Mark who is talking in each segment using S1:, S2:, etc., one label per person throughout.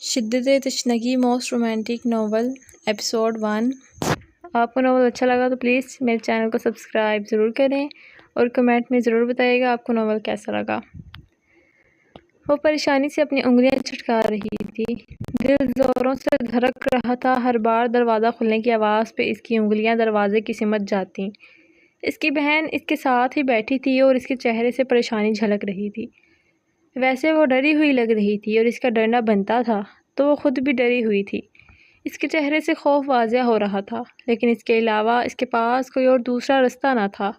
S1: شدت تشنگی most romantic novel episode 1۔ آپ کو ناول اچھا لگا تو پلیز میرے چینل کو سبسکرائب ضرور کریں اور کمنٹ میں ضرور بتائیے گا آپ کو ناول کیسا لگا۔ وہ پریشانی سے اپنی انگلیاں چٹکا رہی تھی، دل زوروں سے دھڑک رہا تھا۔ ہر بار دروازہ کھلنے کی آواز پہ اس کی انگلیاں دروازے کی سمت جاتیں۔ اس کی بہن اس کے ساتھ ہی بیٹھی تھی اور اس کے چہرے سے پریشانی جھلک رہی تھی۔ ویسے وہ ڈری ہوئی لگ رہی تھی اور اس کا ڈرنا بنتا تھا تو وہ خود بھی ڈری ہوئی تھی۔ اس کے چہرے سے خوف واضح ہو رہا تھا، لیکن اس کے علاوہ اس کے پاس کوئی اور دوسرا رستہ نہ تھا،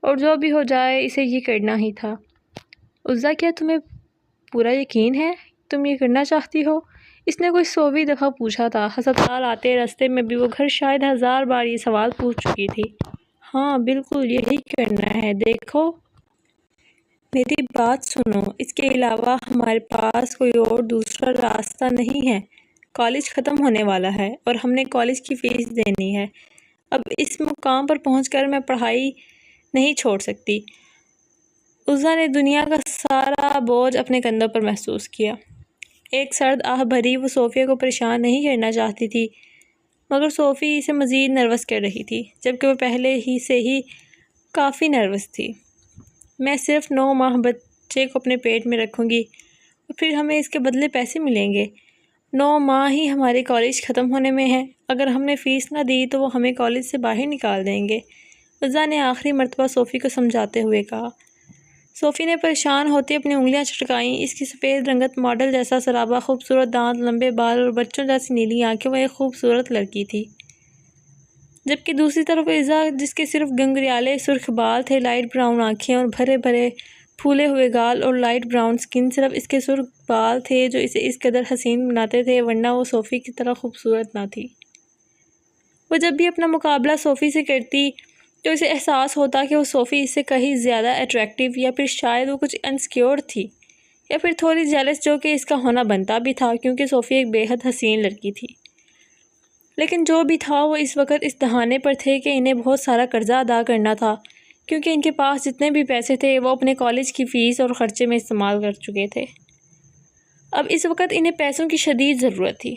S1: اور جو بھی ہو جائے اسے یہ کرنا ہی تھا۔ عزا، کیا تمہیں پورا یقین ہے تم یہ کرنا چاہتی ہو؟ اس نے کوئی 100ویں دفعہ پوچھا تھا۔ ہسپتال آتے راستے میں بھی وہ گھر شاید 1000 بار یہ سوال پوچھ چکی تھی۔ ہاں بالکل یہی کرنا ہے۔ دیکھو میری بات سنو، اس کے علاوہ ہمارے پاس کوئی اور دوسرا راستہ نہیں ہے۔ کالج ختم ہونے والا ہے اور ہم نے کالج کی فیس دینی ہے۔ اب اس مقام پر پہنچ کر میں پڑھائی نہیں چھوڑ سکتی۔ عزا نے دنیا کا سارا بوجھ اپنے کندھوں پر محسوس کیا۔ ایک سرد آہ بھری۔ وہ صوفیہ کو پریشان نہیں کرنا چاہتی تھی، مگر صوفی اسے مزید نروس کر رہی تھی، جبکہ وہ پہلے ہی سے ہی کافی نروس تھی۔ میں صرف 9 ماہ بچے کو اپنے پیٹ میں رکھوں گی اور پھر ہمیں اس کے بدلے پیسے ملیں گے۔ 9 ماہ ہی ہمارے کالج ختم ہونے میں ہیں۔ اگر ہم نے فیس نہ دی تو وہ ہمیں کالج سے باہر نکال دیں گے، عزا نے آخری مرتبہ صوفی کو سمجھاتے ہوئے کہا۔ صوفی نے پریشان ہوتے اپنی انگلیاں چٹکائیں۔ اس کی سفید رنگت ماڈل جیسا سرابا خوبصورت دانت، لمبے بال اور بچوں جیسی نیلی آنکھیں، وہ ایک خوبصورت لڑکی تھی۔ جبکہ دوسری طرف عزا، جس کے صرف گنگریالے سرخ بال تھے، لائٹ براؤن آنکھیں اور بھرے بھرے پھولے ہوئے گال اور لائٹ براؤن سکن، صرف اس کے سرخ بال تھے جو اسے اس قدر حسین بناتے تھے، ورنہ وہ صوفی کی طرح خوبصورت نہ تھی۔ وہ جب بھی اپنا مقابلہ صوفی سے کرتی تو اسے احساس ہوتا کہ وہ صوفی اس سے کہیں زیادہ اٹریکٹیو، یا پھر شاید وہ کچھ انسیکیور تھی، یا پھر تھوڑی جیلس، جو کہ اس کا ہونا بنتا بھی تھا کیونکہ صوفی ایک بے حد حسین لڑکی تھی۔ لیکن جو بھی تھا، وہ اس وقت اس دہانے پر تھے کہ انہیں بہت سارا قرضہ ادا کرنا تھا، کیونکہ ان کے پاس جتنے بھی پیسے تھے وہ اپنے کالج کی فیس اور خرچے میں استعمال کر چکے تھے۔ اب اس وقت انہیں پیسوں کی شدید ضرورت تھی۔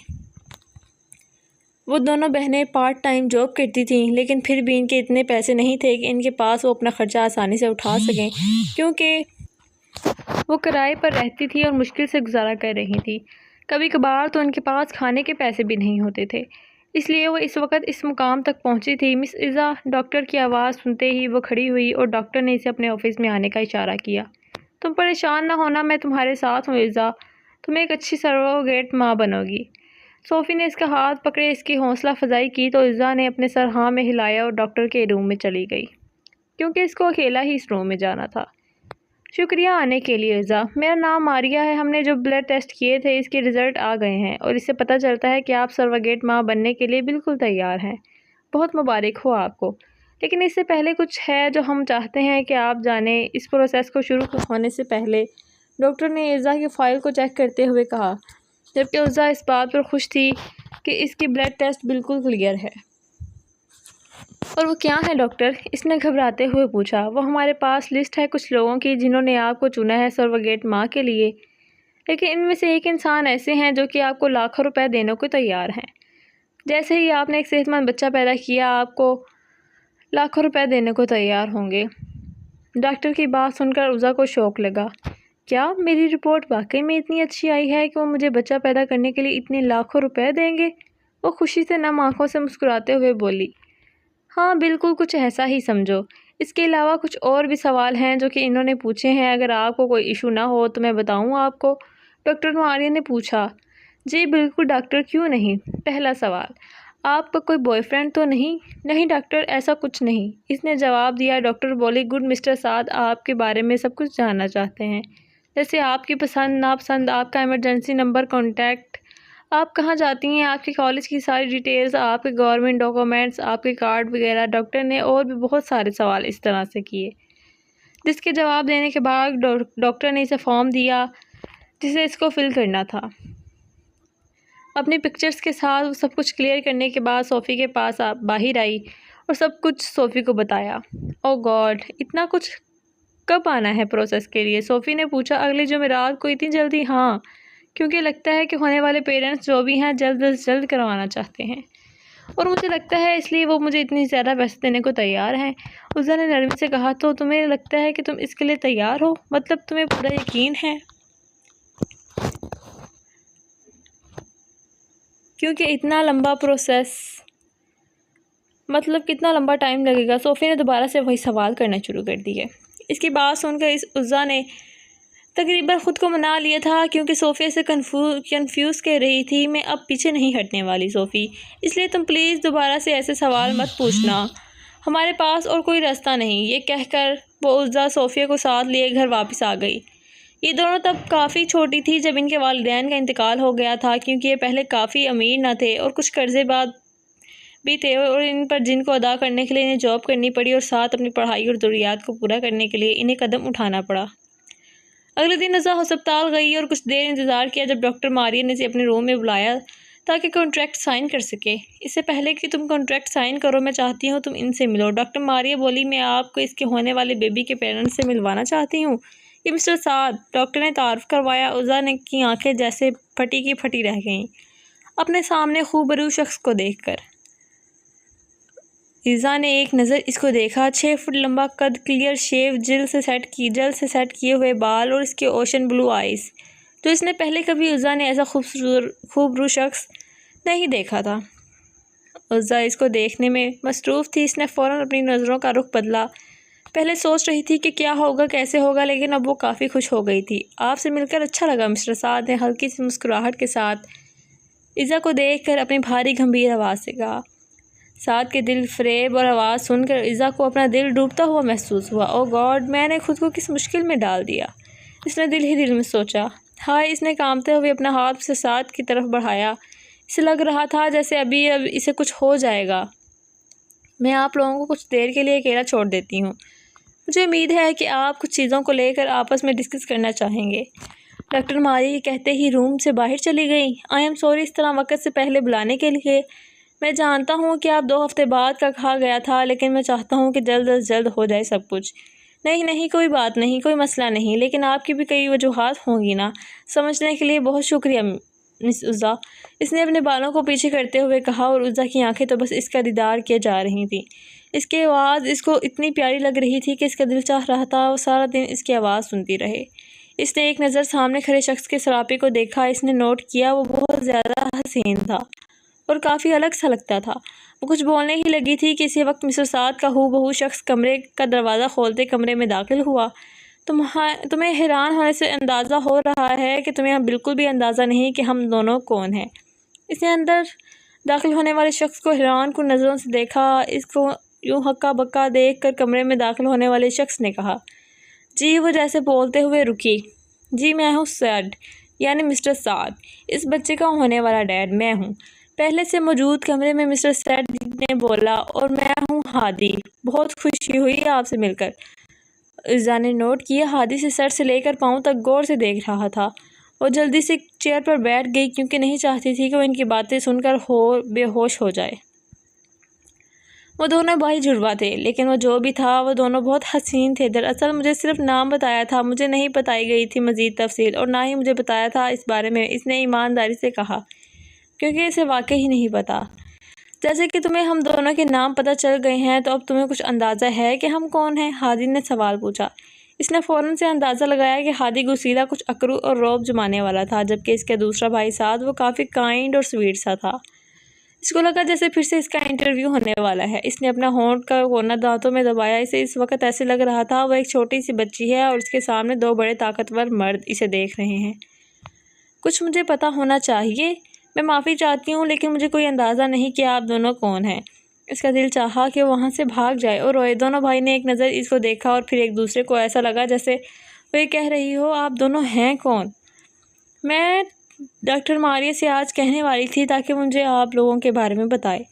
S1: وہ دونوں بہنیں پارٹ ٹائم جاب کرتی تھیں، لیکن پھر بھی ان کے اتنے پیسے نہیں تھے کہ ان کے پاس وہ اپنا خرچہ آسانی سے اٹھا سکیں، کیونکہ وہ کرائے پر رہتی تھی اور مشکل سے گزارا کر رہی تھی۔ کبھی کبھار تو ان کے پاس کھانے کے پیسے بھی نہیں ہوتے تھے، اس لیے وہ اس وقت اس مقام تک پہنچی تھی۔ مس عزا، ڈاکٹر کی آواز سنتے ہی وہ کھڑی ہوئی اور ڈاکٹر نے اسے اپنے آفس میں آنے کا اشارہ کیا۔ تم پریشان نہ ہونا، میں تمہارے ساتھ ہوں عزا، تم ایک اچھی سروگیٹ ماں بنو گی۔ صوفی نے اس کا ہاتھ پکڑے اس کی حوصلہ افزائی کی تو عزا نے اپنے سر ہاں میں ہلایا اور ڈاکٹر کے روم میں چلی گئی، کیونکہ اس کو اکیلا ہی اس روم میں جانا تھا۔ شکریہ آنے کے لیے عزا، میرا نام ماریا ہے۔ ہم نے جو بلڈ ٹیسٹ کیے تھے اس کے رزلٹ آ گئے ہیں اور اس سے پتہ چلتا ہے کہ آپ سروگیٹ ماں بننے کے لیے بالکل تیار ہیں۔ بہت مبارک ہو آپ کو، لیکن اس سے پہلے کچھ ہے جو ہم چاہتے ہیں کہ آپ جانیں۔ اس پروسیس کو شروع ہونے سے پہلے ڈاکٹر نے عزا کی فائل کو چیک کرتے ہوئے کہا، جبکہ عزا اس بات پر خوش تھی کہ اس کی بلڈ ٹیسٹ بالکل کلیئر ہے۔ اور وہ کیا ہے ڈاکٹر؟ اس نے گھبراتے ہوئے پوچھا۔ وہ ہمارے پاس لسٹ ہے کچھ لوگوں کی جنہوں نے آپ کو چنا ہے سروگیٹ ماں کے لیے، لیکن ان میں سے ایک انسان ایسے ہیں جو کہ آپ کو لاکھوں روپے دینے کو تیار ہیں۔ جیسے ہی آپ نے ایک صحت مند بچہ پیدا کیا، آپ کو لاکھوں روپے دینے کو تیار ہوں گے۔ ڈاکٹر کی بات سن کر عزا کو شوق لگا۔ کیا میری رپورٹ واقعی میں اتنی اچھی آئی ہے کہ وہ مجھے بچہ پیدا کرنے کے لیے اتنے لاکھوں روپے دیں گے؟ وہ خوشی سے نم آنکھوں سے مسکراتے ہوئے بولی۔ ہاں بالکل کچھ ایسا ہی سمجھو۔ اس کے علاوہ کچھ اور بھی سوال ہیں جو کہ انہوں نے پوچھے ہیں، اگر آپ کو کوئی ایشو نہ ہو تو میں بتاؤں آپ کو؟ ڈاکٹر ماریا نے پوچھا۔ جی بالکل ڈاکٹر، کیوں نہیں۔ پہلا سوال، آپ کا کوئی بوائے فرینڈ تو نہیں؟ نہیں ڈاکٹر، ایسا کچھ نہیں، اس نے جواب دیا۔ ڈاکٹر بولی، گڈ مسٹر سعد آپ کے بارے میں سب کچھ جاننا چاہتے ہیں، جیسے آپ کی پسند ناپسند، آپ کا ایمرجنسی نمبر، کانٹیکٹ، آپ کہاں جاتی ہیں، آپ کے کالج کی ساری ڈیٹیلز، آپ کے گورنمنٹ ڈاکومنٹس، آپ کے کارڈ وغیرہ۔ ڈاکٹر نے اور بھی بہت سارے سوال اس طرح سے کیے، جس کے جواب دینے کے بعد ڈاکٹر نے اسے فارم دیا جسے اس کو فل کرنا تھا۔ اپنی پکچرز کے ساتھ وہ سب کچھ کلیئر کرنے کے بعد صوفی کے پاس باہر آئی اور سب کچھ صوفی کو بتایا۔ او گاڈ، اتنا کچھ کب آنا ہے پروسیس کے لیے؟ صوفی نے پوچھا۔ اگلی جمعرات کو، اتنی جلدی؟ ہاں، کیونکہ لگتا ہے کہ ہونے والے پیرنٹس جو بھی ہیں جلد از جلد کروانا چاہتے ہیں، اور مجھے لگتا ہے اس لیے وہ مجھے اتنی زیادہ پیسے دینے کو تیار ہیں۔ عزا نے نرمی سے کہا، تو تمہیں لگتا ہے کہ تم اس کے لیے تیار ہو؟ مطلب تمہیں پورا یقین ہے؟ کیونکہ اتنا لمبا پروسیس، مطلب کتنا لمبا ٹائم لگے گا؟ صوفیہ نے دوبارہ سے وہی سوال کرنا شروع کر دیے۔ اس کی بات سن کر عزا نے تقریباً خود کو منا لیا تھا، کیونکہ صوفیہ سے کنفیوز کہہ رہی تھی، میں اب پیچھے نہیں ہٹنے والی صوفی، اس لیے تم پلیز دوبارہ سے ایسے سوال مت پوچھنا، ہمارے پاس اور کوئی راستہ نہیں۔ یہ کہہ کر وہ عزا صوفیہ کو ساتھ لیے گھر واپس آ گئی۔ یہ دونوں تب کافی چھوٹی تھی جب ان کے والدین کا انتقال ہو گیا تھا، کیونکہ یہ پہلے کافی امیر نہ تھے اور کچھ قرضے بعد بھی تھے، اور ان پر جن کو ادا کرنے کے لیے انہیں جاب کرنی پڑی، اور ساتھ اپنی پڑھائی اور ضروریات کو پورا کرنے کے لیے انہیں قدم اٹھانا پڑا۔ اگلے دن عزا ہسپتال گئی اور کچھ دیر انتظار کیا جب ڈاکٹر ماریا نے اسے اپنے روم میں بلایا تاکہ کانٹریکٹ سائن کر سکے۔ اس سے پہلے کہ تم کانٹریکٹ سائن کرو، میں چاہتی ہوں تم ان سے ملو، ڈاکٹر ماریا بولی۔ میں آپ کو اس کے ہونے والے بیبی کے پیرنٹس سے ملوانا چاہتی ہوں، یہ مسٹر سعد، ڈاکٹر نے تعارف کروایا۔ عزا کی آنکھیں جیسے پھٹی کی پھٹی رہ گئیں اپنے سامنے خوبرو شخص کو دیکھ کر۔ عزا نے ایک نظر اس کو دیکھا، 6 فٹ لمبا قد، کلیئر شیو، جل سے سیٹ کیے ہوئے بال، اور اس کے اوشن بلو آئیز، تو اس نے پہلے کبھی عزا نے ایسا خوبرو شخص نہیں دیکھا تھا۔ عزا اس کو دیکھنے میں مصروف تھی، اس نے فوراً اپنی نظروں کا رخ بدلا۔ پہلے سوچ رہی تھی کہ کیا ہوگا، کیسے ہوگا، لیکن اب وہ کافی خوش ہو گئی تھی۔ آپ سے مل کر اچھا لگا، مسٹر سعد نے ہلکی سی مسکراہٹ کے ساتھ عزا کو دیکھ کر اپنی بھاری گمبھیر آواز سے کہا۔ سعد کے دل فریب اور آواز سن کر عزا کو اپنا دل ڈوبتا ہوا محسوس ہوا۔ او گاڈ، میں نے خود کو کس مشکل میں ڈال دیا، اس نے دل ہی دل میں سوچا۔ ہائے، اس نے کانپتے ہوئے اپنا ہاتھ مسٹر سعد کی طرف بڑھایا، اسے لگ رہا تھا جیسے اب اسے کچھ ہو جائے گا۔ میں آپ لوگوں کو کچھ دیر کے لیے اکیلا چھوڑ دیتی ہوں، مجھے امید ہے کہ آپ کچھ چیزوں کو لے کر آپس میں ڈسکس کرنا چاہیں گے۔ ڈاکٹر ماری کہتے ہی روم سے باہر چلی گئی۔ آئی ایم سوری اس طرح وقت سے پہلے بلانے کے لیے، میں جانتا ہوں کہ آپ 2 ہفتے بعد کا کہا گیا تھا، لیکن میں چاہتا ہوں کہ جلد از جلد ہو جائے سب کچھ۔ نہیں، کوئی بات نہیں، کوئی مسئلہ نہیں، لیکن آپ کی بھی کئی وجوہات ہوں گی نا۔ سمجھنے کے لیے بہت شکریہ مس عزا، اس نے اپنے بالوں کو پیچھے کرتے ہوئے کہا، اور عزا کی آنکھیں تو بس اس کا دیدار کیے جا رہی تھیں۔ اس کی آواز اس کو اتنی پیاری لگ رہی تھی کہ اس کا دل چاہ رہا تھا وہ سارا دن اس کی آواز سنتی رہے۔ اس نے ایک نظر سامنے کھڑے شخص کے سراپے کو دیکھا، اس نے نوٹ کیا وہ بہت زیادہ حسین تھا اور کافی الگ سا لگتا تھا۔ وہ کچھ بولنے ہی لگی تھی کہ اسی وقت مسٹر سعد کا ہو بہو شخص کمرے کا دروازہ کھولتے کمرے میں داخل ہوا۔ تمہیں حیران ہونے سے اندازہ ہو رہا ہے کہ تمہیں بالکل بھی اندازہ نہیں کہ ہم دونوں کون ہیں۔ اس نے اندر داخل ہونے والے شخص کو حیران کن نظروں سے دیکھا۔ اس کو یوں ہکا بکا دیکھ کر کمرے میں داخل ہونے والے شخص نے کہا، جی، وہ جیسے بولتے ہوئے رکی۔ جی، میں ہوں سعد، یعنی مسٹر سعد، اس بچے کا ہونے والا ڈیڈ میں ہوں۔ پہلے سے موجود کمرے میں مسٹر سعد نے بولا، اور میں ہوں ہادی، بہت خوشی ہوئی آپ سے مل کر۔ عزا نے نوٹ کیا ہادی سے سر سے لے کر پاؤں تک غور سے دیکھ رہا تھا۔ وہ جلدی سے چیئر پر بیٹھ گئی کیونکہ نہیں چاہتی تھی کہ وہ ان کی باتیں سن کر بے ہوش ہو جائے۔ وہ دونوں بھائی جڑواں تھے، لیکن وہ جو بھی تھا وہ دونوں بہت حسین تھے۔ دراصل مجھے صرف نام بتایا تھا، مجھے نہیں بتائی گئی تھی مزید تفصیل، اور نہ ہی مجھے بتایا تھا اس بارے میں، اس نے ایمانداری سے کہا، کیونکہ اسے واقعی نہیں پتا۔ جیسے کہ تمہیں ہم دونوں کے نام پتہ چل گئے ہیں، تو اب تمہیں کچھ اندازہ ہے کہ ہم کون ہیں؟ ہادی نے سوال پوچھا۔ اس نے فوراً سے اندازہ لگایا کہ ہادی گسیلا، کچھ اکرو اور رعب جمانے والا تھا، جبکہ اس کا دوسرا بھائی سعد وہ کافی کائنڈ اور سویٹ سا تھا۔ اس کو لگا جیسے پھر سے اس کا انٹرویو ہونے والا ہے۔ اس نے اپنا ہونٹ کا کونا دانتوں میں دبایا، اسے اس وقت ایسے لگ رہا تھا وہ ایک چھوٹی سی بچی ہے اور اس کے سامنے 2 بڑے طاقتور مرد اسے دیکھ رہے ہیں۔ کچھ مجھے پتہ ہونا چاہیے، میں معافی چاہتی ہوں، لیکن مجھے کوئی اندازہ نہیں کہ آپ دونوں کون ہیں۔ اس کا دل چاہا کہ وہ وہاں سے بھاگ جائے اور روئے۔ دونوں بھائی نے ایک نظر اس کو دیکھا اور پھر ایک دوسرے کو ایسا لگا جیسے وہ یہ کہہ رہی ہو، آپ دونوں ہیں کون؟ میں ڈاکٹر ماریا سے آج کہنے والی تھی تاکہ مجھے آپ لوگوں کے بارے میں بتائے۔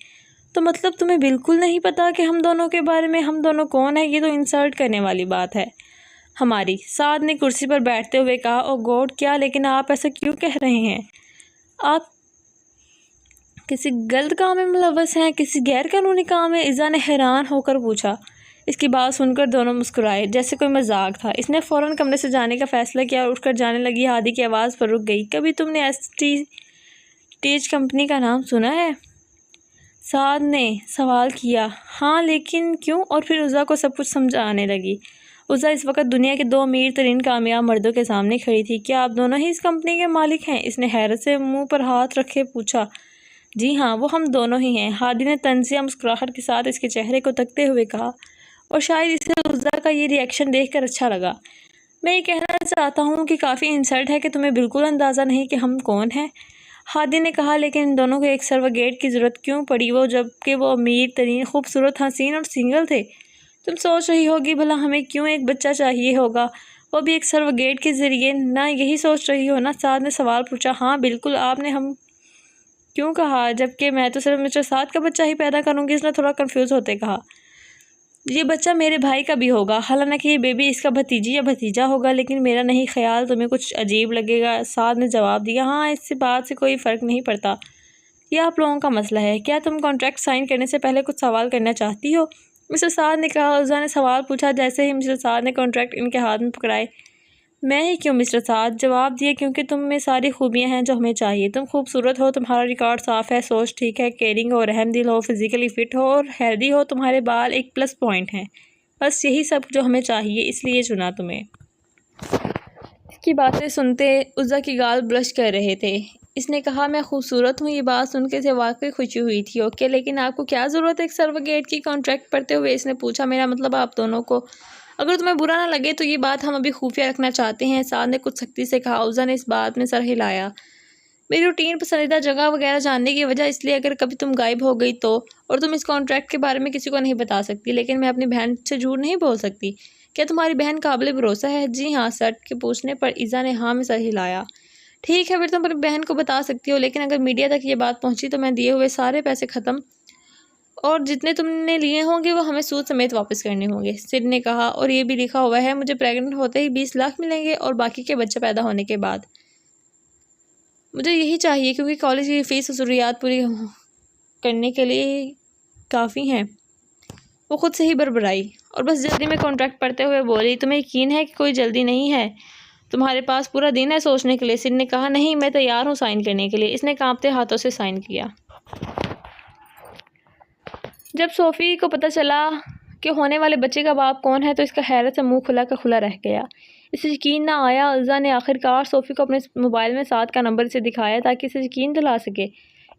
S1: تو مطلب تمہیں بالکل نہیں پتا کہ ہم دونوں کے بارے میں، ہم دونوں کون ہیں؟ یہ تو انسلٹ کرنے والی بات ہے ہماری، سعد نے کرسی پر بیٹھتے ہوئے کہا۔ او گاڈ، کیا؟ لیکن آپ ایسا کیوں کہہ رہے ہیں؟ آپ کسی غلط کام میں ملوث ہیں، کسی غیر قانونی کام میں؟ عزا نے حیران ہو کر پوچھا۔ اس کی بات سن کر دونوں مسکرائے جیسے کوئی مذاق تھا۔ اس نے فوراً کمرے سے جانے کا فیصلہ کیا اور اٹھ کر جانے لگی۔ ہادی کی آواز پر رک گئی۔ کبھی تم نے ایسٹیج کمپنی کا نام سنا ہے؟ سعد نے سوال کیا۔ ہاں لیکن کیوں؟ اور پھر عزا کو سب کچھ سمجھ آنے لگی۔ عزا اس وقت دنیا کے 2 امیر ترین کامیاب مردوں کے سامنے کھڑی تھی۔ کیا آپ دونوں ہی اس کمپنی کے مالک ہیں؟ اس نے حیرت سے منہ پر ہاتھ رکھے پوچھا۔ جی ہاں، وہ ہم دونوں ہی ہیں، ہادی نے طنزیہ مسکراہٹ کے ساتھ اس کے چہرے کو تکتے ہوئے کہا، اور شاید اسے عزا کا یہ ری ایکشن دیکھ کر اچھا لگا۔ میں یہ کہنا چاہتا ہوں کہ کافی انسلٹ ہے کہ تمہیں بالکل اندازہ نہیں کہ ہم کون ہیں، ہادی نے کہا، لیکن ان دونوں کو ایک سروگیٹ کی ضرورت کیوں پڑی، وہ جبکہ وہ امیر ترین، خوبصورت، حسین اور سنگل تھے؟ تم سوچ رہی ہوگی بھلا ہمیں کیوں ایک بچہ چاہیے ہوگا، وہ بھی ایک سروگیٹ کے ذریعے، نہ یہی سوچ رہی ہو نا؟ سعد نے سوال پوچھا۔ ہاں بالکل، آپ نے ہم کیوں کہا، جبکہ میں تو صرف مسٹر سعد کا بچہ ہی پیدا کروں گی، اس نے تھوڑا کنفیوز ہوتے کہا۔ یہ بچہ میرے بھائی کا بھی ہوگا، حالانکہ یہ بیبی اس کا بھتیجی یا بھتیجا ہوگا، لیکن میرا نہیں خیال تمہیں کچھ عجیب لگے گا، سعد نے جواب دیا۔ ہاں، اس بات سے کوئی فرق نہیں پڑتا، یہ آپ لوگوں کا مسئلہ ہے۔ کیا تم کانٹریکٹ سائن کرنے سے پہلے کچھ سوال کرنا چاہتی ہو؟ مسٹر سعد نے کہا۔ عزا نے سوال پوچھا جیسے ہی مسٹر سعد نے کانٹریکٹ ان کے ہاتھ میں پکڑائے۔ میں ہی کیوں مسٹر سعد؟ جواب دیا، کیونکہ تم میں ساری خوبیاں ہیں جو ہمیں چاہیے، تم خوبصورت ہو، تمہارا ریکارڈ صاف ہے، سوچ ٹھیک ہے، کیئرنگ ہو، رحم دل ہو، فزیکلی فٹ ہو اور ہیلدی ہو، تمہارے بال ایک پلس پوائنٹ ہیں، بس یہی سب جو ہمیں چاہیے، اس لیے چنا تمہیں۔ اس کی باتیں سنتے عزا کی گال بلش کر رہے تھے۔ اس نے کہا، میں خوبصورت ہوں، یہ بات سن کے اسے واقعی خوشی ہوئی تھی۔ اوکے، لیکن آپ کو کیا ضرورت ہے ایک سروگیٹ کی؟ کانٹریکٹ پڑھتے ہوئے اس نے پوچھا۔ میرا مطلب آپ دونوں کو، اگر تمہیں برا نہ لگے تو یہ بات ہم ابھی خفیہ رکھنا چاہتے ہیں، سعد نے کچھ سختی سے کہا۔ عزا نے اس بات میں سر ہلایا۔ میری روٹین، پسندیدہ جگہ وغیرہ جاننے کی وجہ، اس لیے اگر کبھی تم غائب ہو گئی تو، اور تم اس کانٹریکٹ کے بارے میں کسی کو نہیں بتا سکتی، لیکن میں اپنی بہن سے جھوٹ نہیں بول سکتی۔ کیا تمہاری بہن قابل بھروسہ ہے؟ جی ہاں، سر کے پوچھنے پر عزا نے ہاں میں سر ہلایا۔ ٹھیک ہے، پھر تم اپنی بہن کو بتا سکتی ہو، لیکن اگر میڈیا تک یہ بات پہنچی تو میں دیے ہوئے سارے پیسے ختم، اور جتنے تم نے لیے ہوں گے وہ ہمیں سود سمیت واپس کرنے ہوں گے، سر نے کہا، اور یہ بھی لکھا ہوا ہے مجھے پریگننٹ ہوتے ہی 20 لاکھ ملیں گے اور باقی کے بچہ پیدا ہونے کے بعد۔ مجھے یہی چاہیے کیونکہ کالج کی فیس و ضروریات پوری کرنے کے لیے کافی ہیں۔ وہ خود سے ہی بربرائی اور بس جلدی میں کانٹریکٹ پڑھتے ہوئے بولی۔ تمہیں یقین ہے کہ کوئی جلدی نہیں ہے؟ تمہارے پاس پورا دن ہے سوچنے کے لیے، سر نے کہا۔ نہیں، میں تیار ہوں سائن کرنے کے لیے، اس نے کانپتے ہاتھوں سے سائن کیا۔ جب صوفی کو پتہ چلا کہ ہونے والے بچے کا باپ کون ہے تو اس کا حیرت سے منہ کھلا کا کھلا رہ گیا۔ اسے یقین نہ آیا۔ عزا نے آخرکار صوفی کو اپنے موبائل میں سعد کا نمبر اسے دکھایا تاکہ اسے یقین دلا سکے۔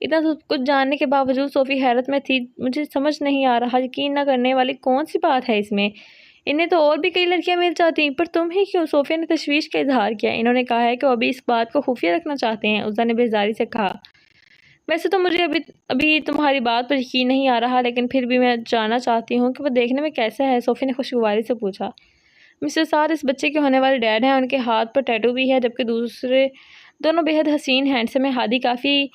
S1: اتنا سب کچھ جاننے کے باوجود صوفی حیرت میں تھی۔ مجھے سمجھ نہیں آ رہا، یقین نہ کرنے والی کون سی بات ہے اس میں؟ انہیں تو اور بھی کئی لڑکیاں مل جاتی، پر تم ہی کیوں؟ صوفیہ نے تشویش کا اظہار کیا۔ انہوں نے کہا ہے کہ وہ ابھی اس بات کو خفیہ رکھنا چاہتے ہیں، عزا نے بیزاری سے کہا۔ ویسے تو مجھے ابھی تمہاری بات پر یقین نہیں آ رہا، لیکن پھر بھی میں جاننا چاہتی ہوں کہ وہ دیکھنے میں کیسا ہے، صوفی نے خوشگواری سے پوچھا۔ مسٹر سعد اس بچے کے ہونے والے ڈیڈ ہیں، ان کے ہاتھ پر ٹیٹو بھی ہے، جبکہ دوسرے دونوں بے حد حسین، ہینڈسم ہیں۔ ہادی کافی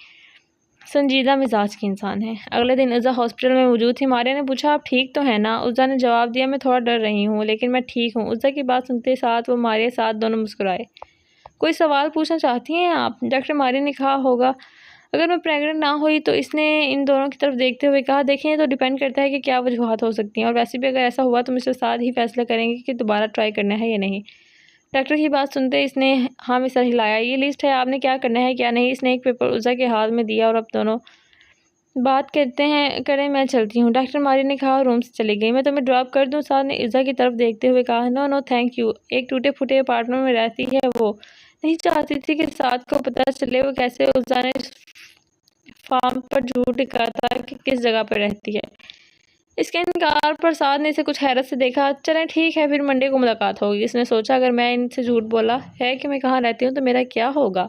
S1: سنجیدہ مزاج کی انسان ہے۔ اگلے دن عزا ہاسپٹل میں موجود تھی۔ ماریہ نے پوچھا، آپ ٹھیک تو ہیں نا؟ عزا نے جواب دیا، میں تھوڑا ڈر رہی ہوں لیکن میں ٹھیک ہوں۔ عزا کی بات سنتے ساتھ وہ ماریہ ساتھ دونوں مسکرائے۔ کوئی سوال پوچھنا چاہتی ہیں آپ؟ ڈاکٹر ماریہ نے کہا ہوگا اگر میں پریگننٹ نہ ہوئی تو، اس نے ان دونوں کی طرف دیکھتے ہوئے کہا۔ دیکھیں، یہ تو ڈیپینڈ کرتا ہے کہ کیا وجوہات ہو سکتی ہیں، اور ویسے بھی اگر ایسا ہوا تو مسٹر سعد ہی فیصلہ کریں گے کہ دوبارہ ٹرائی کرنا ہے یا نہیں۔ ڈاکٹر کی بات سنتے اس نے ہاں میں سر ہلایا۔ یہ لسٹ ہے، آپ نے کیا کرنا ہے کیا نہیں؟ اس نے ایک پیپر عزا کے ہاتھ میں دیا، اور اب دونوں بات کریں، میں چلتی ہوں، ڈاکٹر ماریہ نے کہا اور روم سے چلی گئی۔ میں تمہیں ڈراپ کر دوں؟ سعد نے عزا کی طرف دیکھتے ہوئے کہا۔ نو نو تھینک یو۔ ایک ٹوٹے پھوٹے اپارٹمنٹ میں رہتی ہے، وہ نہیں چاہتی تھی کہ سعد کو پتہ چلے وہ کیسے عزا نے فارم پر جھوٹ لکھا تھا کہ کس جگہ پر رہتی ہے۔ اس کے انکار پر سعد نے اسے کچھ حیرت سے دیکھا۔ چلیں ٹھیک ہے، پھر منڈے کو ملاقات ہوگی۔ اس نے سوچا اگر میں ان سے جھوٹ بولا ہے کہ میں کہاں رہتی ہوں تو میرا کیا ہوگا؟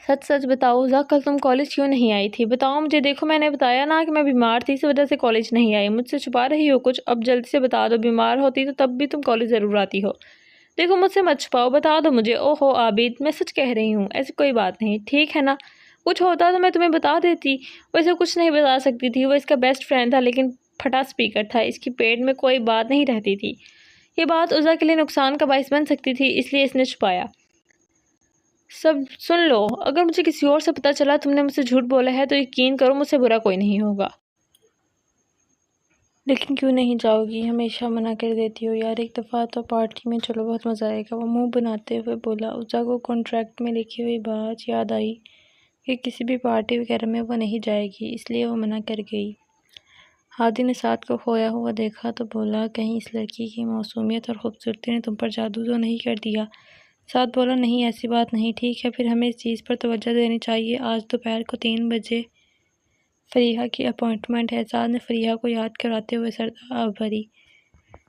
S1: سچ سچ بتاؤ عزا، کل تم کالج کیوں نہیں آئی تھی؟ بتاؤ مجھے۔ دیکھو میں نے بتایا نا کہ میں بیمار تھی، اس وجہ سے کالج نہیں آئی۔ مجھ سے چھپا رہی ہو کچھ؟ اب جلدی سے بتا دو، بیمار ہوتی تو تب بھی تم کالج ضرور آتی ہو۔ دیکھو مجھ سے مت چھپاؤ، بتا دو مجھے۔ اوہو عابد، میں سچ کہہ رہی ہوں، ایسی کوئی بات نہیں، ٹھیک ہے نا؟ کچھ ہوتا تو میں تمہیں بتا دیتی۔ وہ اسے کچھ نہیں بتا سکتی تھی، وہ اس کا بیسٹ فرینڈ تھا، لیکن پھٹا اسپیکر تھا، اس کی پیٹ میں کوئی بات نہیں رہتی تھی۔ یہ بات عزا کے لیے نقصان کا باعث بن سکتی تھی، اس لیے اس نے چھپایا۔ سب سن لو، اگر مجھے کسی اور سے پتہ چلا تم نے مجھ سے جھوٹ بولا ہے تو یقین کرو مجھ سے برا کوئی نہیں ہوگا۔ لیکن کیوں نہیں جاؤ گی؟ ہمیشہ منع کر دیتی ہو یار، ایک دفعہ تو پارٹی میں چلو، بہت مزہ آئے گا۔ وہ منہ بناتے ہوئے بولا۔ عزا کو کانٹریکٹ میں لکھی ہوئی بات یاد آئی کہ کسی بھی پارٹی وغیرہ میں وہ نہیں جائے گی، اس لیے وہ منع کر گئی۔ ہادی نے سعد کو کھویا ہوا دیکھا تو بولا، کہیں اس لڑکی کی معصومیت اور خوبصورتی نے تم پر جادو تو نہیں کر دیا؟ سعد بولا، نہیں ایسی بات نہیں۔ ٹھیک ہے پھر ہمیں اس چیز پر توجہ دینی چاہیے، آج دوپہر کو 3 بجے فریحہ کی اپائنٹمنٹ ہے۔ سعد نے فریحہ کو یاد کراتے ہوئے سر بھری۔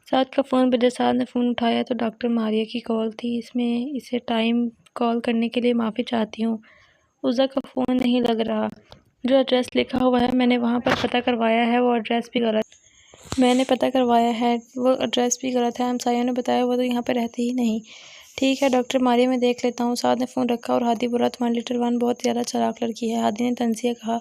S1: سعد کا فون بجا۔ سعد نے فون اٹھایا تو ڈاکٹر ماریہ کی کال تھی۔ اس میں اسے ٹائم کال کرنے کے لیے معافی چاہتی ہوں، عزا کا فون نہیں لگ رہا۔ جو ایڈریس لکھا ہوا ہے میں نے وہاں پر پتہ کروایا ہے، وہ ایڈریس بھی غلط ہے۔ ہمسایوں نے بتایا وہ تو یہاں پہ رہتے ہی نہیں۔ ٹھیک ہے ڈاکٹر ماریہ، میں دیکھ لیتا ہوں۔ سعد نے فون رکھا اور ہادی بولا، تمہاری لٹل ون بہت زیادہ چالاک لڑکی ہے۔ ہادی نے طنزیہ کہا۔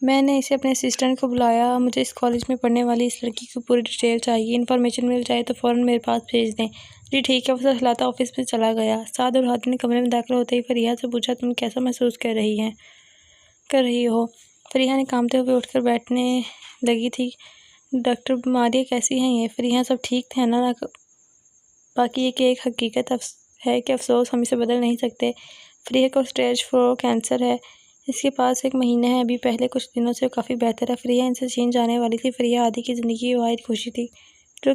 S1: میں نے اسے اپنے اسسٹنٹ کو بلایا، مجھے اس کالج میں پڑھنے والی اس لڑکی کی پوری ڈیٹیل چاہیے، انفارمیشن مل جائے تو فوراً میرے پاس بھیج دیں۔ جی ٹھیک ہے۔ وہ سر ہلاتا آفس میں چلا گیا۔ سعد اور ہادی نے کمرے میں داخل ہوتے ہی فریحہ سے پوچھا، تم کیسا محسوس کر رہی ہو؟ فریحہ نے کانپتے ہوئے اٹھ کر بیٹھنے لگی تھی۔ ڈاکٹر ماریہ کیسی ہیں یہ؟ فریحہ، سب ٹھیک ہے نا؟ باقی یہ کہ ایک حقیقت ہے کہ افسوس ہم اسے بدل نہیں سکتے۔ فریحہ کو اسٹیج 4 کینسر ہے، اس کے پاس 1 مہینہ ہے ابھی، پہلے کچھ دنوں سے کافی بہتر ہے۔ فریحہ ان سے چین جانے والی تھی۔ فریحہ ہادی کی زندگی کی واحد خوشی تھی، جو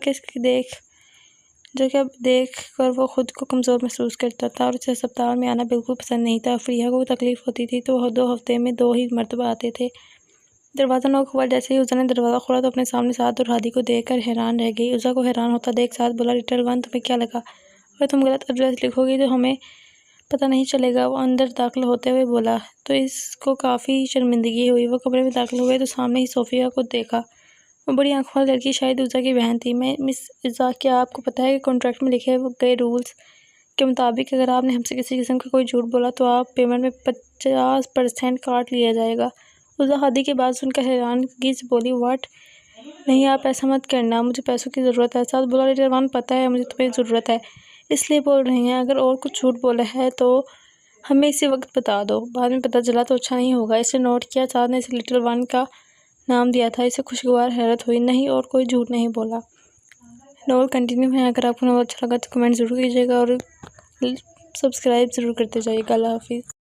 S1: کہ اب دیکھ کر وہ خود کو کمزور محسوس کرتا تھا اور اسے ہسپتال میں آنا بالکل پسند نہیں تھا۔ فریحہ کو تکلیف ہوتی تھی تو وہ 2 ہفتے میں 2 ہی مرتبہ آتے تھے۔ دروازہ نوک ہوا۔ جیسے ہی عزا نے دروازہ کھولا تو اپنے سامنے سعد اور ہادی کو دیکھ کر حیران رہ گئی۔ عزا کو حیران ہوتا دیکھ سعد بولا، لٹل ون تمہیں کیا لگا اگر تم غلط ایڈریس لکھو گی تو ہمیں پتہ نہیں چلے گا؟ وہ اندر داخل ہوتے ہوئے بولا تو اس کو کافی شرمندگی ہوئی۔ وہ کمرے میں داخل ہوئے تو سامنے ہی صوفیہ کو دیکھا۔ وہ بڑی آنکھوں والی لڑکی شاید عزا کی بہن تھی۔ مس عزا، کیا آپ کو پتہ ہے کہ کانٹریکٹ میں لکھے گئے رولز کے مطابق اگر آپ نے ہم سے کسی قسم کا کوئی جھوٹ بولا تو آپ پیمنٹ میں 50% کاٹ لیا جائے گا؟ عزا ہادی کی بات سن کر حیرانگی سے بولی، واٹ؟ نہیں آپ ایسا مت کرنا، مجھے پیسوں کی ضرورت ہے۔ سعد بولا، لٹل ون پتہ ہے مجھے تمہیں ضرورت ہے، اس لیے بول رہے ہیں، اگر اور کچھ جھوٹ بولا ہے تو ہمیں اسی وقت بتا دو، بعد میں پتہ چلا تو اچھا نہیں ہوگا۔ اسے نوٹ کیا۔ سعد نے اسے لٹل ون کا نام دیا تھا۔ اسے خوشگوار حیرت ہوئی۔ نہیں اور کوئی جھوٹ نہیں بولا۔ ناول کنٹینیو ہے۔ اگر آپ کو ناول اچھا لگا تو کمنٹ ضرور کیجیے گا اور سبسکرائب ضرور کرتے جائیے گا۔ اللہ حافظ۔